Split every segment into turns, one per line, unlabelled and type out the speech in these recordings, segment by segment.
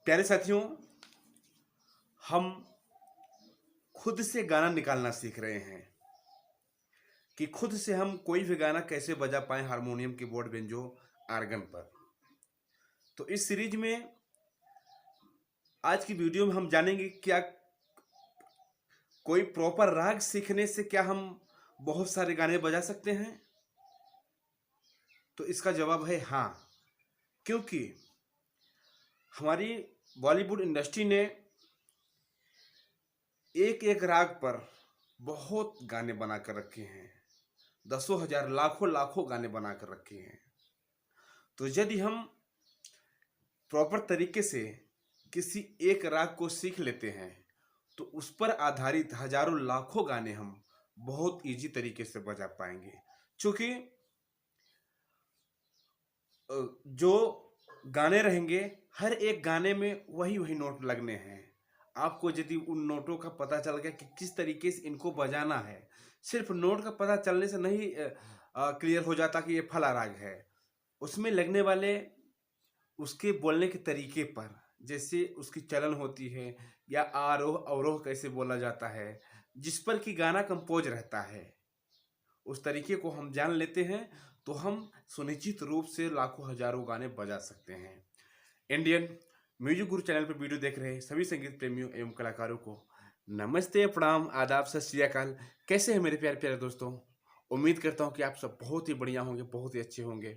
प्यारे साथियों, हम खुद से गाना निकालना सीख रहे हैं कि खुद से हम कोई भी गाना कैसे बजा पाएं हारमोनियम, कीबोर्ड, बेंजो, आर्गन पर। तो इस सीरीज में आज की वीडियो में हम जानेंगे क्या कोई प्रॉपर राग सीखने से क्या हम बहुत सारे गाने बजा सकते हैं। तो इसका जवाब है हाँ, क्योंकि हमारी बॉलीवुड इंडस्ट्री ने एक एक राग पर बहुत गाने बना कर रखे हैं। दसों हजार, लाखों लाखों गाने बना कर रखे हैं। तो यदि हम प्रॉपर तरीके से किसी एक राग को सीख लेते हैं तो उस पर आधारित हजारों लाखों गाने हम बहुत इजी तरीके से बजा पाएंगे। क्योंकि जो गाने रहेंगे, हर एक गाने में वही वही नोट लगने हैं। आपको यदि उन नोटों का पता चल गया कि किस तरीके से इनको बजाना है, सिर्फ नोट का पता चलने से नहीं क्लियर हो जाता कि ये फला राग है। उसमें लगने वाले उसके बोलने के तरीके पर, जैसे उसकी चलन होती है या आरोह अवरोह कैसे बोला जाता है, जिस पर कि गाना कंपोज रहता है, उस तरीके को हम जान लेते हैं तो हम सुनिश्चित रूप से लाखों हजारों गाने बजा सकते हैं। इंडियन म्यूजिक गुरु चैनल पर वीडियो देख रहे सभी संगीत प्रेमियों एवं कलाकारों को नमस्ते, प्रणाम, आदाब, सत श्री अकाल। कैसे हैं मेरे प्यारे प्यारे दोस्तों? उम्मीद करता हूं कि आप सब बहुत ही बढ़िया होंगे, बहुत ही अच्छे होंगे।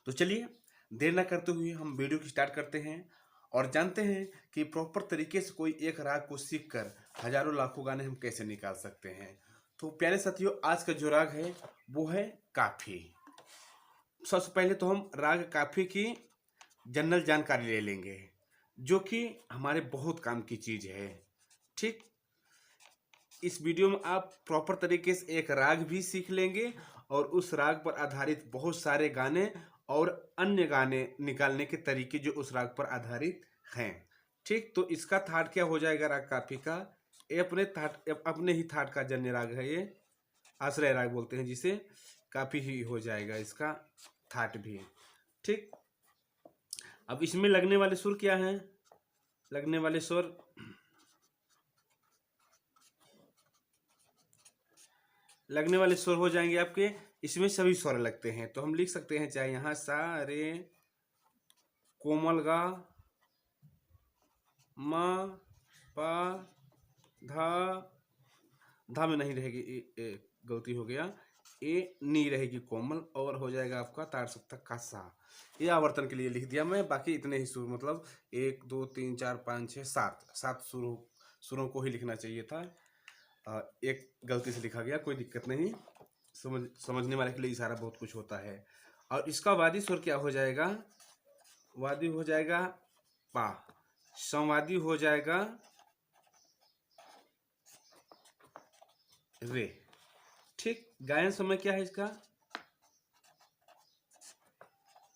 तो चलिए देर ना करते हुए हम वीडियो की स्टार्ट करते हैं और जानते हैं कि प्रॉपर तरीके से कोई एक राग को सीख कर हजारों लाखों गाने हम कैसे निकाल सकते हैं। तो प्यारे साथियों, आज का जो राग है वो है काफी। सबसे पहले तो हम राग काफी की जनरल जानकारी ले लेंगे, जो कि हमारे बहुत काम की चीज है। ठीक, इस वीडियो में आप प्रॉपर तरीके से एक राग भी सीख लेंगे और उस राग पर आधारित बहुत सारे गाने और अन्य गाने निकालने के तरीके जो उस राग पर आधारित हैं। ठीक, तो इसका थाट क्या हो जाएगा राग काफी का? ये अपने ही थाट का जन्य राग है। ये आश्रय राग बोलते हैं जिसे। काफी ही हो जाएगा इसका थाट भी। ठीक, अब इसमें लगने वाले सुर क्या हैं? लगने वाले सुर हो जाएंगे आपके, इसमें सभी स्वर लगते हैं। तो हम लिख सकते हैं चाहे यहाँ सा रे, कोमल गा, म, पा, धा में नहीं रहेगी, गलती हो गया, ए नी रहेगी कोमल, और हो जाएगा आपका तार सप्तक का सा। ये आवर्तन के लिए लिख दिया मैं, बाकी इतने ही सुर, मतलब 1 2 3 4 5 6 7 सुरों को ही लिखना चाहिए था। एक गलती से लिखा गया, कोई दिक्कत नहीं। समझने वाले के लिए इशारा बहुत कुछ होता है। और इसका वादी स्वर क्या हो जाएगा? वादी हो जाएगा पा, संवादी हो जाएगा रे। ठीक, गायन समय क्या है इसका?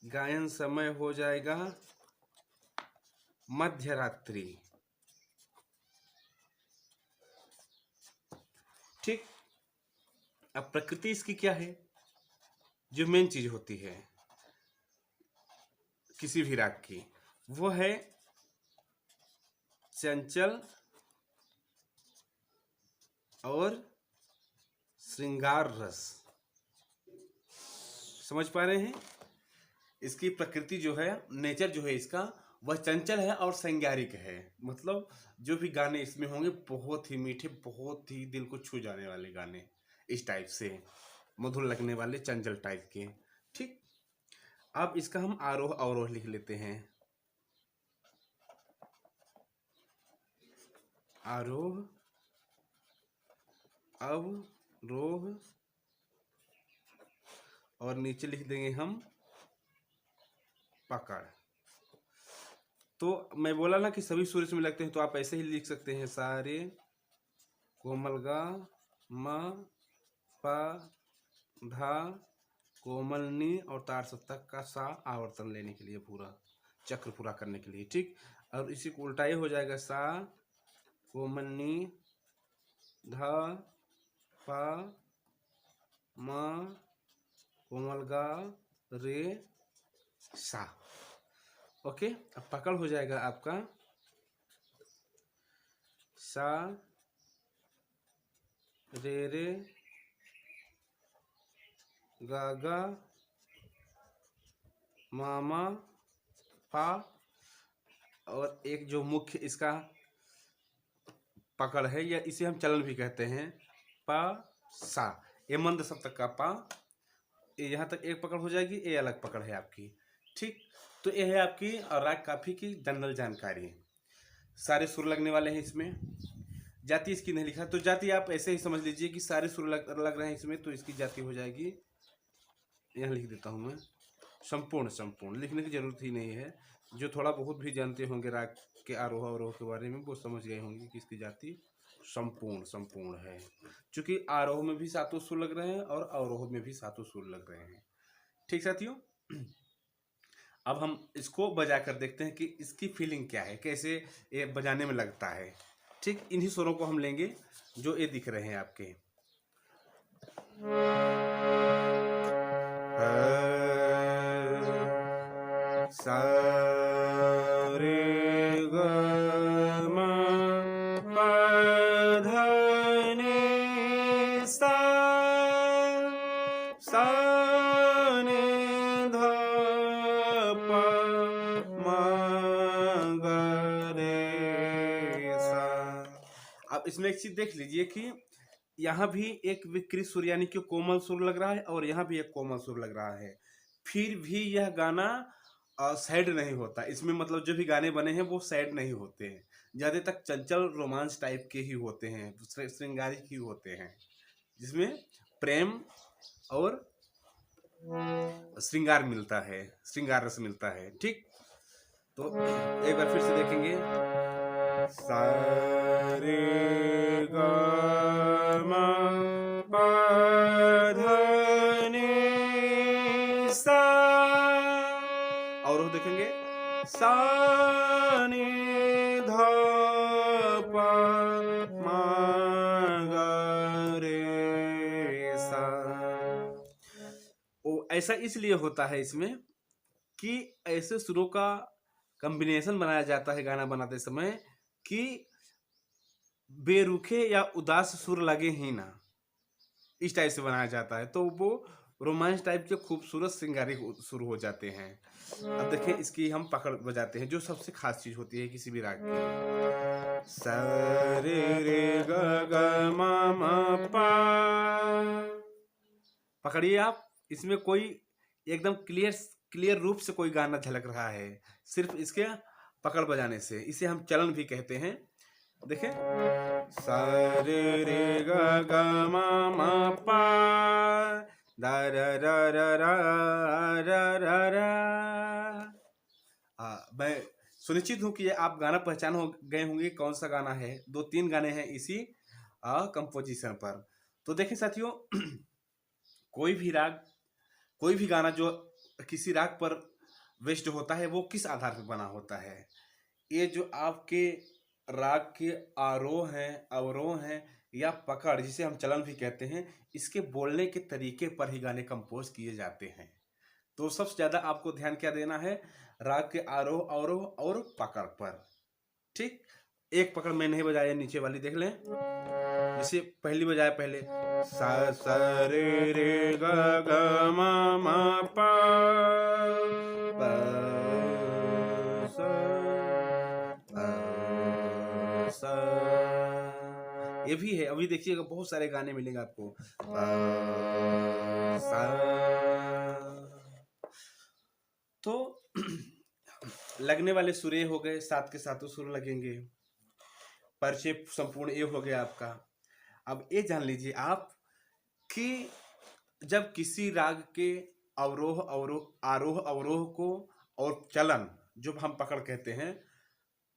गायन समय हो जाएगा मध्यरात्रि। ठीक, अब प्रकृति इसकी क्या है, जो मेन चीज होती है किसी भी राग की, वो है चंचल और श्रृंगार रस। समझ पा रहे हैं? इसकी प्रकृति जो है, नेचर जो है इसका, वह चंचल है और श्रृंगारिक है। मतलब जो भी गाने इसमें होंगे बहुत ही मीठे, बहुत ही दिल को छू जाने वाले गाने, इस टाइप से मधुर लगने वाले, चंचल टाइप के। ठीक, अब इसका हम आरोह अवरोह लिख लेते हैं। आरोह, अवरोह, और नीचे लिख देंगे हम पकड़। तो मैं बोला ना कि सभी सुर इसमें लगते हैं, तो आप ऐसे ही लिख सकते हैं सारे, कोमल गा, म, पा, धा, कोमल नी और तार सप्तक का सा, आवर्तन लेने के लिए, पूरा चक्र पूरा करने के लिए। ठीक, और इसी को उल्टा ही हो जाएगा सा, कोमल नी, धा, पा, म, कोमल गा, रे, सा। ओके, अब पकड़ हो जाएगा आपका सा रे गा गा मामा पा, और एक जो मुख्य इसका पकड़ है, या इसे हम चलन भी कहते हैं, पा सा, ये मंद सप्तक का पा, ये यहाँ तक एक पकड़ हो जाएगी, ये अलग पकड़ है आपकी। ठीक, तो ये है आपकी राग काफी की जनरल जानकारी। सारे सुर लगने वाले हैं इसमें, जाति इसकी नहीं लिखा, तो जाति आप ऐसे ही समझ लीजिए कि सारे सुर लग रहे हैं इसमें, तो इसकी जाति हो जाएगी, यहाँ लिख देता हूँ मैं, संपूर्ण। संपूर्ण लिखने की जरूरत ही नहीं है, जो थोड़ा बहुत भी जानते होंगे राग के आरोह अवरोह के बारे में वो समझ गए होंगे कि इसकी जाति संपूर्ण संपूर्ण है, क्योंकि आरोह में भी सातों सुर लग रहे हैं और अवरोह में भी सातों सुर लग रहे हैं। ठीक साथियों, अब हम इसको बजा कर देखते हैं कि इसकी फीलिंग क्या है, कैसे ये बजाने में लगता है। ठीक, इन्हीं स्वरों को हम लेंगे जो ये दिख रहे हैं आपके। सा रे ग म प ध नि सा, सा नि ध प म ग रे सा। अब इसमें एक चीज देख लीजिए कि यहाँ भी एक विकृत सुर यानी कि कोमल सुर लग रहा है और यहाँ भी एक कोमल सुर लग रहा है, फिर भी यह गाना सैड नहीं होता। इसमें मतलब जो भी गाने बने हैं वो सैड नहीं होते हैं, ज्यादा तक चंचल रोमांस टाइप के ही होते हैं, श्रृंगारिक ही होते हैं, जिसमें प्रेम और श्रृंगार मिलता है, श्रृंगार रस मिलता है। ठीक, तो एक बार फिर से देखेंगे, सा रे ग म प ध नि सा, और देखेंगे सा नि ध प म ग रे सा। वो ऐसा इसलिए होता है इसमें कि ऐसे सुरों का कॉम्बिनेशन बनाया जाता है गाना बनाते समय कि बेरुखे या उदास सुर लगे ही ना, इस टाइप से बनाया जाता है, तो वो रोमांस टाइप के खूबसूरत श्रृंगारिक सुर हो जाते हैं। अब देखिए इसकी हम पकड़ बजाते हैं, जो सबसे खास चीज होती है किसी भी राग की, सा रे रे ग ग म म पा। पकड़िए आप, इसमें कोई एकदम क्लियर रूप से कोई गाना झलक रहा है सिर्फ इसके पकड़ बजाने से। इसे हम चलन भी कहते हैं। देखें, सा रे रे ग ग म म पा दा रा रा रा रा रा रा रा। मैं सुनिश्चित हूँ कि आप गाना पहचान हो गए होंगे कौन सा गाना है। 2-3 गाने हैं इसी कंपोजिशन पर। तो देखें साथियों, कोई भी राग, कोई भी गाना जो किसी राग पर बेस्ड होता है वो किस आधार पर बना होता है। ये जो आपके राग के आरोह हैं, अवरोह हैं या पकड़, जिसे हम चलन भी कहते हैं, इसके बोलने के तरीके पर ही गाने कंपोज किए जाते हैं। तो सबसे ज्यादा आपको ध्यान क्या देना है, राग के आरोह अवरोह और पकड़ पर। ठीक, एक पकड़ मैं नहीं बजाया, नीचे वाली देख लें, जिसे पहली बजाया, पहले सा सा रे रे ग ग म म पा प सा। ये भी है, अभी देखिएगा बहुत सारे गाने मिलेंगे आपको, सा। तो लगने वाले सुर हो गए, सात के सातों सुर लगेंगे। परिचय संपूर्ण ये हो गया आपका। अब ये जान लीजिए आप कि जब किसी राग के अवरोह अवरोह आरोह अवरोह को और चलन, जो हम पकड़ कहते हैं,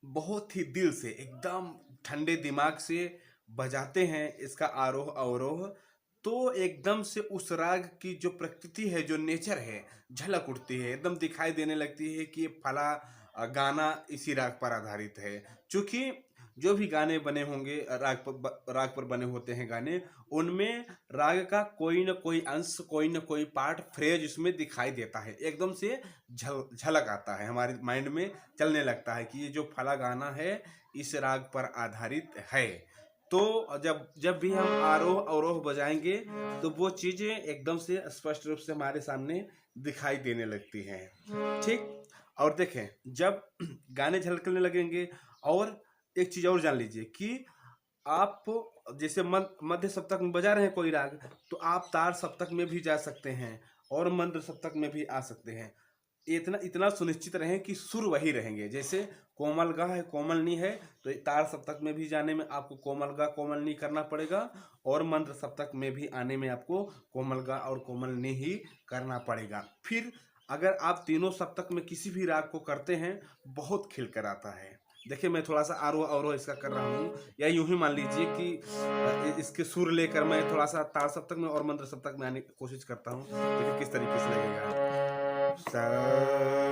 बहुत ही दिल से एकदम ठंडे दिमाग से बजाते हैं इसका आरोह अवरोह, तो एकदम से उस राग की जो प्रकृति है, जो नेचर है, झलक उठती है, एकदम दिखाई देने लगती है कि ये फला गाना इसी राग पर आधारित है। क्योंकि जो भी गाने बने होंगे राग पर बने होते हैं गाने, उनमें राग का कोई न कोई अंश, कोई न कोई पार्ट, फ्रेज उसमें दिखाई देता है। एकदम से झलक आता है, हमारे माइंड में चलने लगता है कि ये जो फला गाना है इस राग पर आधारित है। तो जब जब भी हम आरोह अवरोह बजाएंगे तो वो चीजें एकदम से स्पष्ट रूप से हमारे सामने दिखाई देने लगती हैं। ठीक। और देखें, जब गाने झलकने लगेंगे, और एक चीज और जान लीजिए कि आप जैसे मध्य सप्तक में बजा रहे हैं कोई राग, तो आप तार सप्तक में भी जा सकते हैं और मंद्र सप्तक में भी आ सकते हैं। इतना इतना सुनिश्चित रहें कि सुर वही रहेंगे। जैसे कोमल गा है, कोमल नी है, तो तार सप्तक में भी जाने में आपको कोमल गा कोमल नी करना पड़ेगा, और मंद्र सप्तक में भी आने में आपको कोमल गा और कोमल नी ही करना पड़ेगा। फिर अगर आप तीनों सप्तक में किसी भी राग को करते हैं, बहुत खिल कर आता है। देखिए, मैं थोड़ा सा आरोह अवरोह इसका कर रहा हूँ, या यूं ही मान लीजिए कि इसके सुर लेकर मैं थोड़ा सा तार सप्तक में और मंत्र सप्तक में आने की कोशिश करता हूँ। देखिए किस तरीके से लगेगा। सा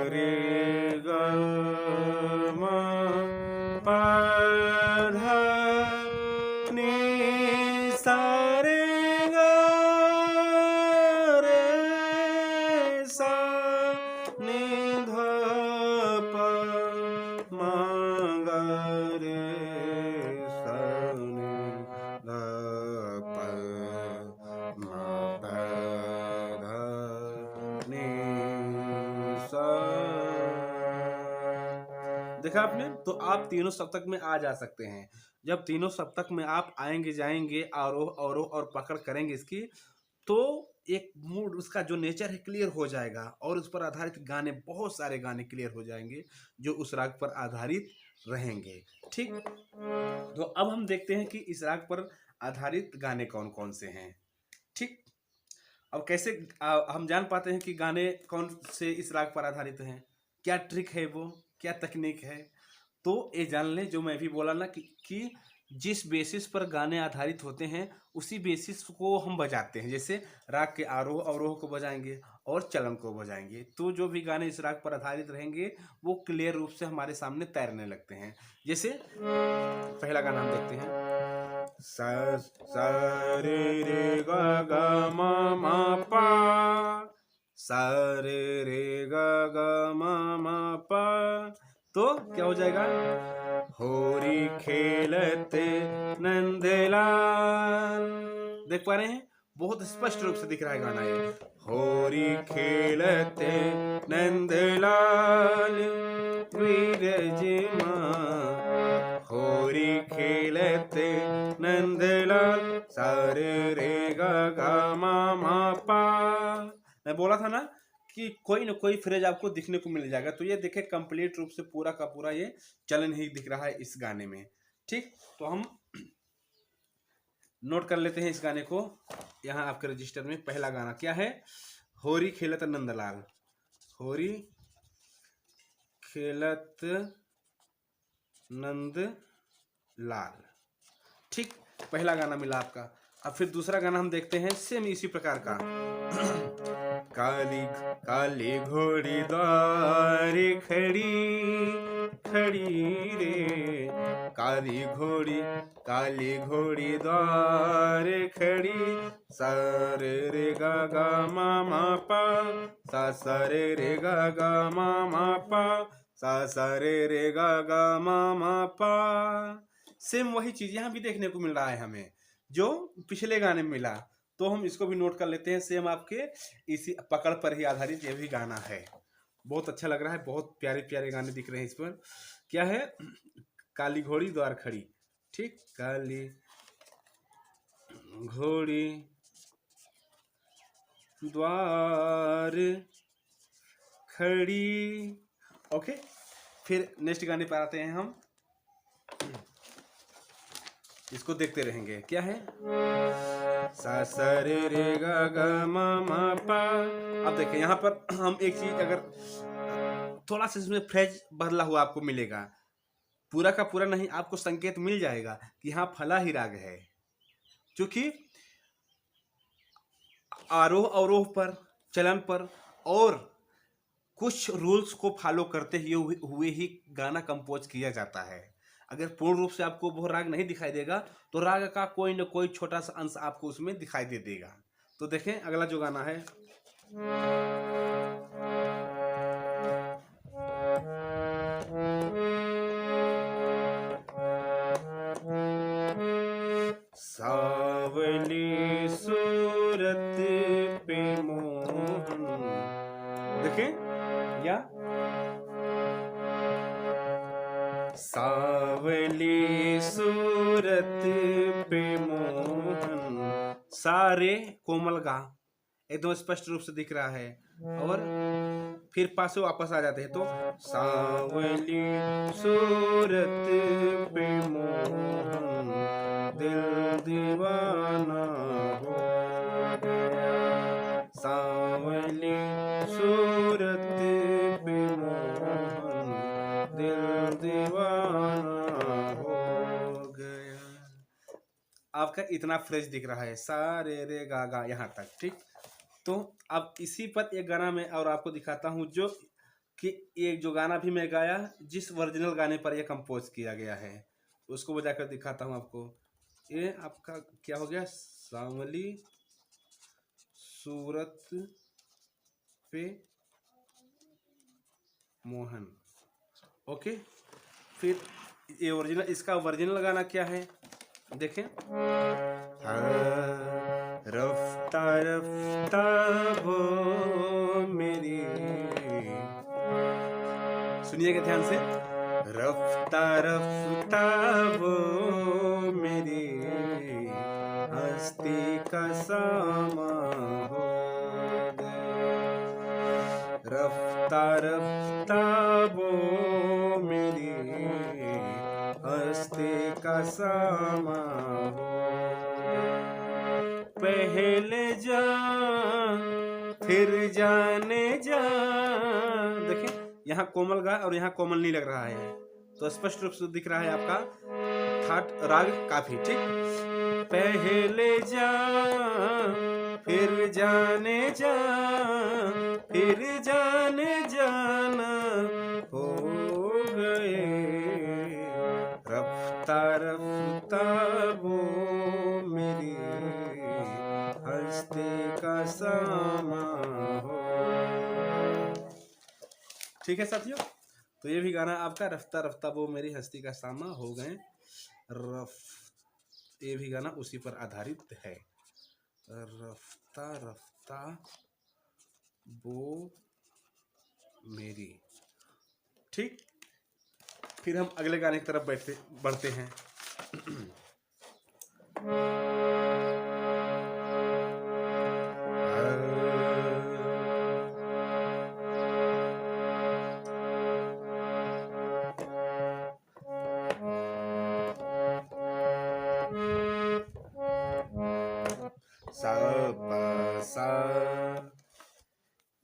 रे ग म प ध नि सा रे ग रे सा नि ध प म ग रे सा नि ध प म प ध नि सा। देखा आपने? तो आप तीनों सप्तक में आ जा सकते हैं। जब तीनों सप्तक में आप आएंगे जाएंगे, आरोह अवरोह और पकड़ करेंगे इसकी, तो एक मूड, उसका जो नेचर है क्लियर हो जाएगा, और उस पर आधारित गाने, बहुत सारे गाने क्लियर हो जाएंगे जो उस राग पर आधारित रहेंगे। ठीक। तो अब हम देखते हैं कि इस राग पर आधारित गाने कौन कौन से हैं। ठीक। अब कैसे हम जान पाते हैं कि गाने कौन से इस राग पर आधारित हैं? क्या ट्रिक है वो, क्या तकनीक है? तो ये जान लें, जो मैं भी बोला ना कि जिस बेसिस पर गाने आधारित होते हैं, उसी बेसिस को हम बजाते हैं। जैसे राग के आरोह अवरोह को बजाएंगे और चलन को बजाएंगे, तो जो भी गाने इस राग पर आधारित रहेंगे वो क्लियर रूप से हमारे सामने तैरने लगते हैं। जैसे पहला गाना हम देखते हैं, सा रे रे ग ग म म पा, सा रे रे ग ग म म पा। तो क्या हो जाएगा? होरी खेलते नंदलाल। देख पा रहे हैं? बहुत स्पष्ट रूप से दिख रहा है गाना ये। होरी खेलते नंदलाल विरजिमा, होरी खेलते नंदलाल, सा रे रे ग ग म म पा। मैं बोला था ना कि कोई न कोई फ्रेज आपको दिखने को मिल जाएगा। तो ये देखे, कंप्लीट रूप से पूरा का पूरा ये चलन ही दिख रहा है इस गाने में। ठीक। तो हम नोट कर लेते हैं इस गाने को यहाँ आपके रजिस्टर में। पहला गाना क्या है? होरी खेलत नंदलाल। होरी खेलत नंद लाल। ठीक। पहला गाना मिला आपका। अब फिर दूसरा गाना हम देखते हैं, सेम इसी प्रकार का। काली काली घोड़ी द्वारे खड़ी खड़ी रे, काली घोड़ी द्वारे खड़ी, सा रे रे गा गा मा मा पा, सा रे रे गा गा मा मा पा, सा रे रे गा गा मा मा पा। सेम वही चीज यहाँ भी देखने को मिल रहा है हमें, जो पिछले गाने में मिला। तो हम इसको भी नोट कर लेते हैं। सेम आपके इसी पकड़ पर ही आधारित ये भी गाना है। बहुत अच्छा लग रहा है, बहुत प्यारे प्यारे गाने दिख रहे हैं इस पर। क्या है? काली घोड़ी द्वार खड़ी। ठीक। काली घोड़ी द्वार खड़ी। ओके। फिर नेक्स्ट गाने पर आते हैं हम, इसको देखते रहेंगे। क्या है? सा सा रे रे गा गा मा मा पा। अब देखिए, यहाँ पर हम एक चीज, अगर थोड़ा सा इसमें फ्रेज बदला हुआ आपको मिलेगा, पूरा का पूरा नहीं, आपको संकेत मिल जाएगा कि हाँ फला ही राग है। क्योंकि आरोह अवरोह पर, चलन पर और कुछ रूल्स को फॉलो करते हुए ही गाना कंपोज किया जाता है। अगर पूर्ण रूप से आपको वो राग नहीं दिखाई देगा तो राग का कोई न कोई छोटा सा अंश आपको उसमें दिखाई दे देगा। तो देखें अगला जो गाना है, सावली सूरत पे मोहन, देखें या सावली सूरत पे मोहन, सारे कोमल गा एकदम स्पष्ट रूप से दिख रहा है। और फिर पास से वापस आ जाते हैं तो सावली सूरत पे मोहन, दिल दीवाना हो गया, सावली सूरत पे मोहन, दिल दीवाना हो गया। आपका इतना फ्रेश दिख रहा है, सा रे रे गा गा यहाँ तक, ठीक। तो अब इसी पर एक गाना मैं और आपको दिखाता हूँ, जो कि एक जो गाना भी मैं गाया जिस ओरिजिनल गाने पर यह कंपोज किया गया है, उसको बजाकर दिखाता हूँ आपको। ये आपका क्या हो गया, सांवली सूरत पे मोहन। ओके, फिर ये ओरिजिनल, इसका ओरिजिनल गाना क्या है देखें, रफ्ता रफ्ता वो मेरी, सुनिएगा ध्यान से, रफ्ता रफ्ता वो मेरी हस्ती का सामा हो गया, रफ्ता रफ्ता वो मेरी हस्ती का सामा हो, पहले जा फिर जाने जा, देखिए यहाँ कोमल गा और यहाँ कोमल नहीं लग रहा है, तो स्पष्ट रूप से दिख रहा है आपका थाट राग काफी, ठीक। पहले जा फिर जाने जा, फिर जाने जाना हो गए, रफ्ता रफ्ता वो मेरी हस्ती का सामा हो। ठीक है साथियों, तो ये भी गाना आपका रफ्ता रफ्ता वो मेरी हस्ती का सामा हो गए, ये भी गाना उसी पर आधारित है, रफ्ता रफ्ता वो मेरी, ठीक। फिर हम अगले गाने की तरफ बढ़ते हैं। सा पा सा,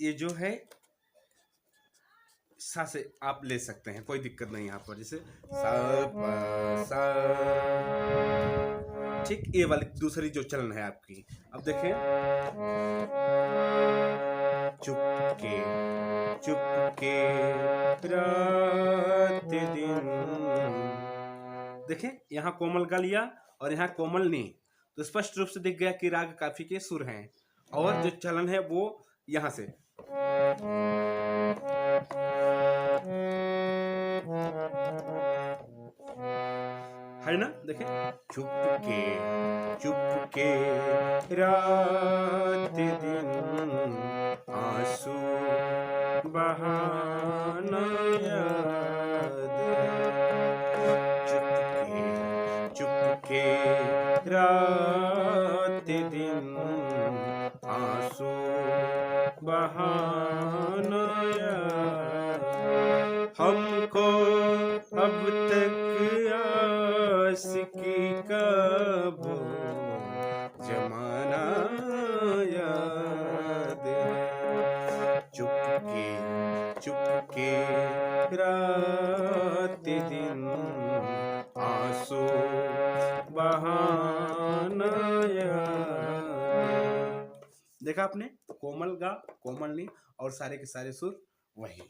ये जो है सा से आप ले सकते हैं, कोई दिक्कत नहीं यहाँ पर, जैसे सा पा सा, ठीक। ये वाली दूसरी जो चलन है आपकी, अब देखें, चुपके चुपके रात दिन, देखें यहाँ कोमल गा लिया और यहाँ कोमल नहीं, तो स्पष्ट रूप से दिख गया कि राग काफी के सुर हैं, और जो चलन है वो यहाँ से, है ना, देखें, चुपके चुपके रात दिन आंसू बहाना याद है, चुपके चुपके रात दिन आंसू बहाना याद, हमको अब तक आशिकी का वो जमाना याद है, चुपके चुपके रात दिन आंसू बहाना याद। देखा आपने, कोमल गा कोमल नी और सारे के सारे सुर वही।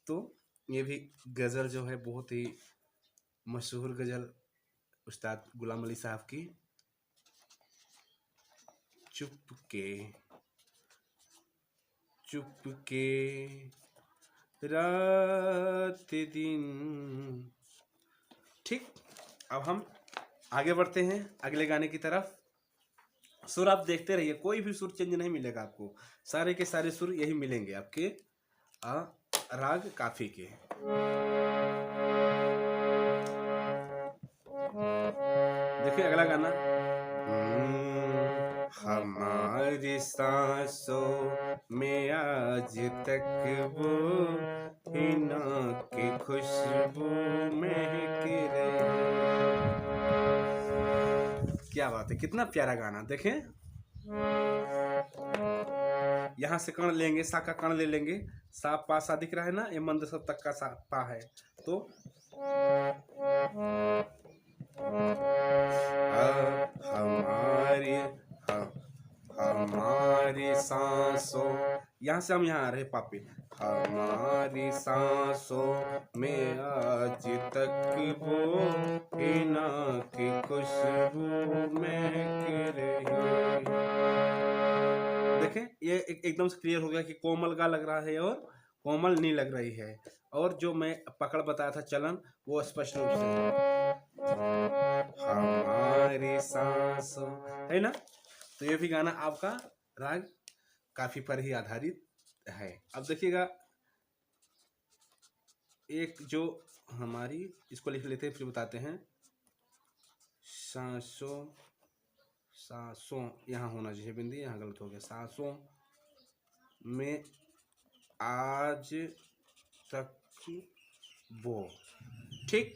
तो ये भी गजल जो है बहुत ही मशहूर गज़ल उस्ताद गुलाम अली साहब की, चुपके चुपके रात दिन। ठीक, अब हम आगे बढ़ते हैं अगले गाने की तरफ। सुर आप देखते रहिए, कोई भी सुर चेंज नहीं मिलेगा आपको, सारे के सारे सुर यही मिलेंगे आपके राग काफी के। देखिए अगला गाना, हमारी सांसों में आज तक वो हिना की खुशबू महक रही। क्या बात है, कितना प्यारा गाना। देखें यहाँ से कण लेंगे, सा का कण ले लेंगे, सा पा सा दिख रहा है ना, ये मंद सब तक का सा पा है, तो हमारी सांसों, यहाँ से हम यहाँ आ रहे पापे, हमारी सांसों में आज तक वो हिना की खुशबू महक रही। देखें ये एकदम से क्लियर हो गया कि कोमल गा लग रहा है और कोमल नहीं लग रही है, और जो मैं पकड़ बताया था चलन वो स्पष्ट रूप से हमारी सांसों है ना। तो ये भी गाना आपका राग काफी पर ही आधारित है। अब देखिएगा एक जो हमारी, इसको लिख लेते हैं फिर बताते हैं। सांसों, सांसों यहाँ होना चाहिए बिंदी, यहाँ गलत हो गया। सांसों में आज तक वो। ठीक,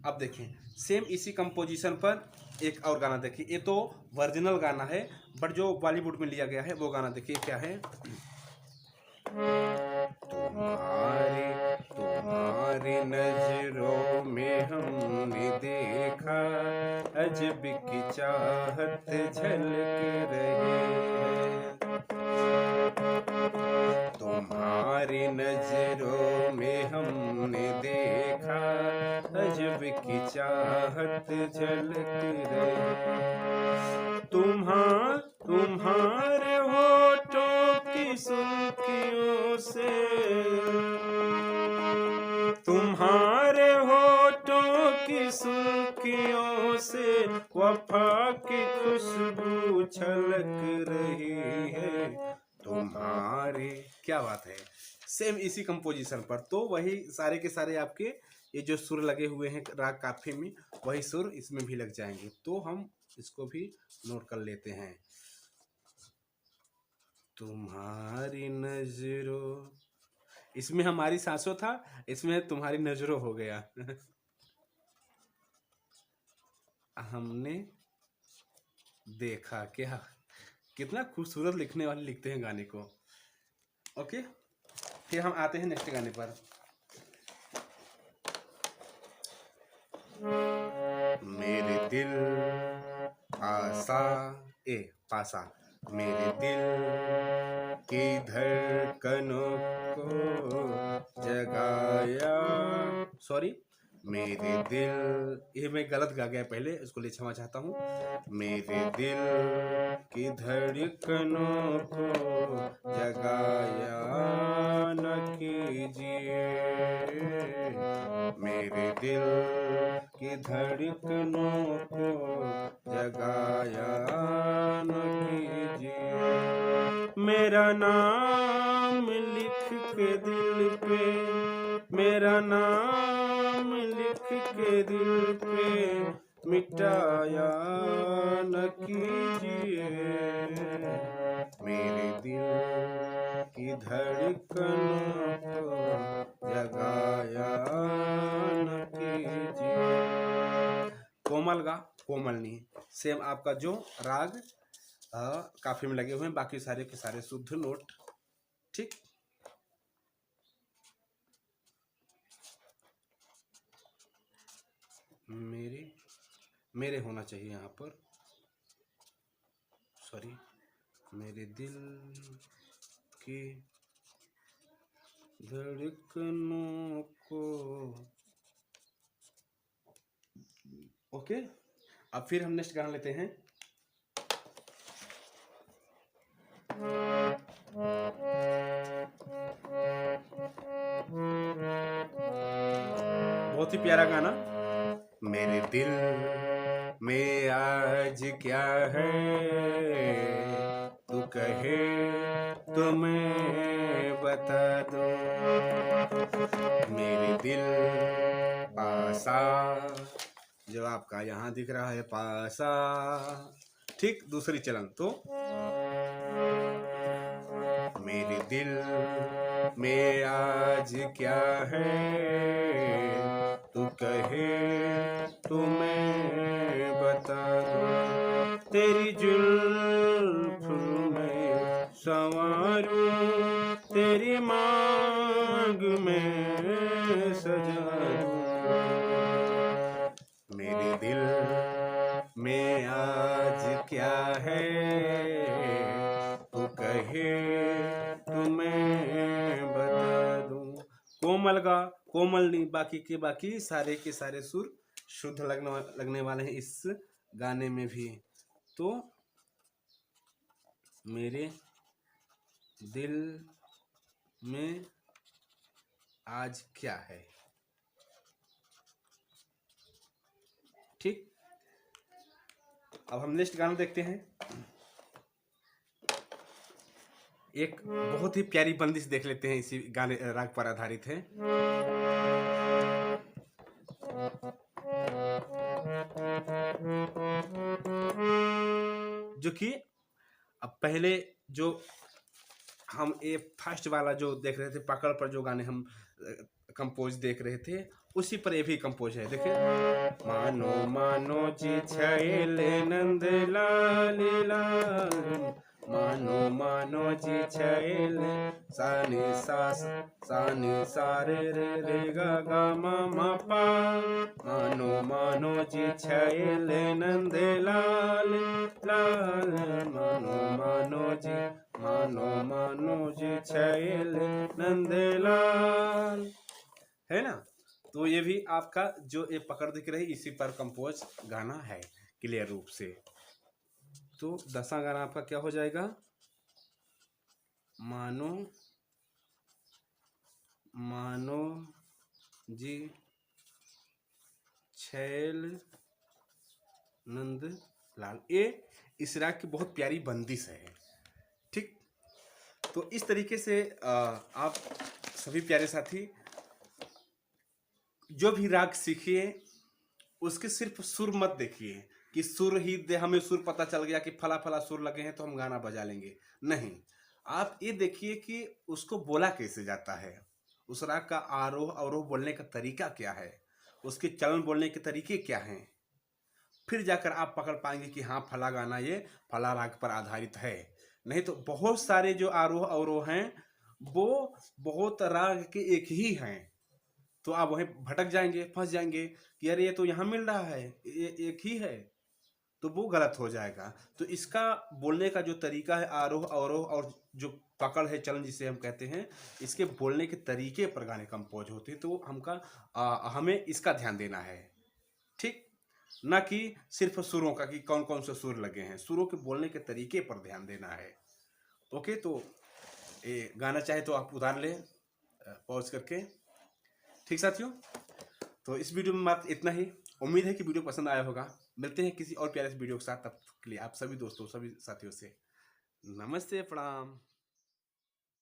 अब देखें सेम इसी कंपोजिशन पर एक और गाना देखिए, ये तो ओरिजिनल गाना है बट जो बॉलीवुड में लिया गया है वो गाना देखिए क्या है। तुम्हारी नजरों में हमने देखा अजब की चाहत झलक रही है। तुम्हारी नजरों में हमने देखा अजब की चाहत झलक रही। तुम्हारे होठों की सुर्खियों से, तुम्हारे होठों की सुर्खियों से वफा की खुशबू छलक रही है। तुम्हारी, क्या बात है, सेम इसी कंपोजिशन पर। तो वही सारे के सारे आपके ये जो सुर लगे हुए हैं राग काफी में, वही सुर इसमें भी लग जाएंगे। तो हम इसको भी नोट कर लेते हैं। तुम्हारी नजरों, इसमें हमारी सांसों था, इसमें तुम्हारी नजरों हो गया। हमने देखा, क्या कितना खूबसूरत लिखने वाले लिखते हैं गाने को। ओके, फिर हम आते हैं नेक्स्ट गाने पर। मेरे दिल आसा ए पासा, मेरे दिल की धड़कनों को जगाया, सॉरी मेरे दिल, ये मैं गलत गा गया पहले, इसको लिए क्षमा चाहता हूँ। मेरे दिल की धड़कनों को जगाया न कीजिए, मेरे दिल की धड़कनों को जगाया न कीजिए। मेरा नाम लिख के दिल पे, मेरा नाम लिख के दिल पे मिटाया न कीजिए, मेरे दिल की धड़कनों को जगाया न कीजिए। कोमल गा, कोमल नहीं, सेम आपका जो राग काफी में लगे हुए हैं, बाकी सारे के सारे शुद्ध नोट। ठीक, मेरे होना चाहिए यहाँ पर, सॉरी, मेरे दिल की धड़कनों को ओके, अब फिर हम नेक्स्ट गाना लेते हैं। बहुत ही प्यारा गाना। मेरे दिल में आज क्या है, तू कहे तो मैं बता दूं। मेरे दिल पासा, जो आपका यहाँ दिख रहा है पासा, ठीक। दूसरी चलन तो मेरे दिल में आज क्या है, तू कहे तो मैं बता दूं। तेरी जुल्फ में संवारूं, तेरी मांग में सजा दूं। मेरे दिल में आज क्या है, तू कहे तो मैं बता दूं। कोमल का कोमल नहीं, बाकी के बाकी सारे के सारे सुर शुद्ध लगने वाले हैं इस गाने में भी। तो मेरे दिल में आज क्या है, ठीक। अब हम नेक्स्ट गाना देखते हैं। एक बहुत ही प्यारी बंदिश देख लेते हैं, इसी गाने राग पर आधारित है। जो कि अब पहले जो हम ये फर्स्ट वाला जो देख रहे थे, पकड़ पर जो गाने हम कंपोज देख रहे थे, उसी पर ये भी कंपोज है। देखिए, मानो मानो जी छैल नंद लाल लाल, मानो मानो जी छैल, सानी सास सानी सारे रे रे गा गा मा मा पा। मानो मानो जी छैल नंद लाल लाल, मानो मानो जी छैल नंद लाल, है ना। तो ये भी आपका जो ये पकड़ दिख रही, इसी पर कंपोज गाना है क्लियर रूप से। तो 10वां गाना आपका क्या हो जाएगा, मानो मानो जी छैल नंद लाल। ये इस राग की बहुत प्यारी बंदिश है, ठीक। तो इस तरीके से आप सभी प्यारे साथी जो भी राग सीखिए, उसके सिर्फ सुर मत देखिए कि सुर ही हमें सुर पता चल गया कि फला फला सुर लगे हैं तो हम गाना बजा लेंगे। नहीं, आप ये देखिए कि उसको बोला कैसे जाता है, उस राग का आरोह अवरोह बोलने का तरीका क्या है, उसके चलन बोलने के तरीके क्या हैं। फिर जाकर आप पकड़ पाएंगे कि हाँ, फला गाना ये फला राग पर आधारित है। नहीं तो बहुत सारे जो आरोह अवरोह हैं वो बहुत राग के एक ही हैं, तो आप वहीं भटक जाएंगे, फंस जाएंगे कि अरे ये तो यहाँ मिल रहा है, ये एक ही है, तो वो गलत हो जाएगा। तो इसका बोलने का जो तरीका है, आरोह अवरोह और जो पकड़ है, चलन जिसे हम कहते हैं, इसके बोलने के तरीके पर गाने कंपोज होते हैं। तो हमें इसका ध्यान देना है, ठीक। ना कि सिर्फ सुरों का कि कौन कौन से सुर लगे हैं, सुरों के बोलने के तरीके पर ध्यान देना है। ओके, तो ये गाना चाहे तो आप उतार लें पॉज करके, ठीक साथियों। तो इस वीडियो में मात्र इतना ही। उम्मीद है कि वीडियो पसंद आया होगा। मिलते हैं किसी और प्यारे से वीडियो के साथ, तब के लिए आप सभी दोस्तों, सभी साथियों से नमस्ते, प्रणाम।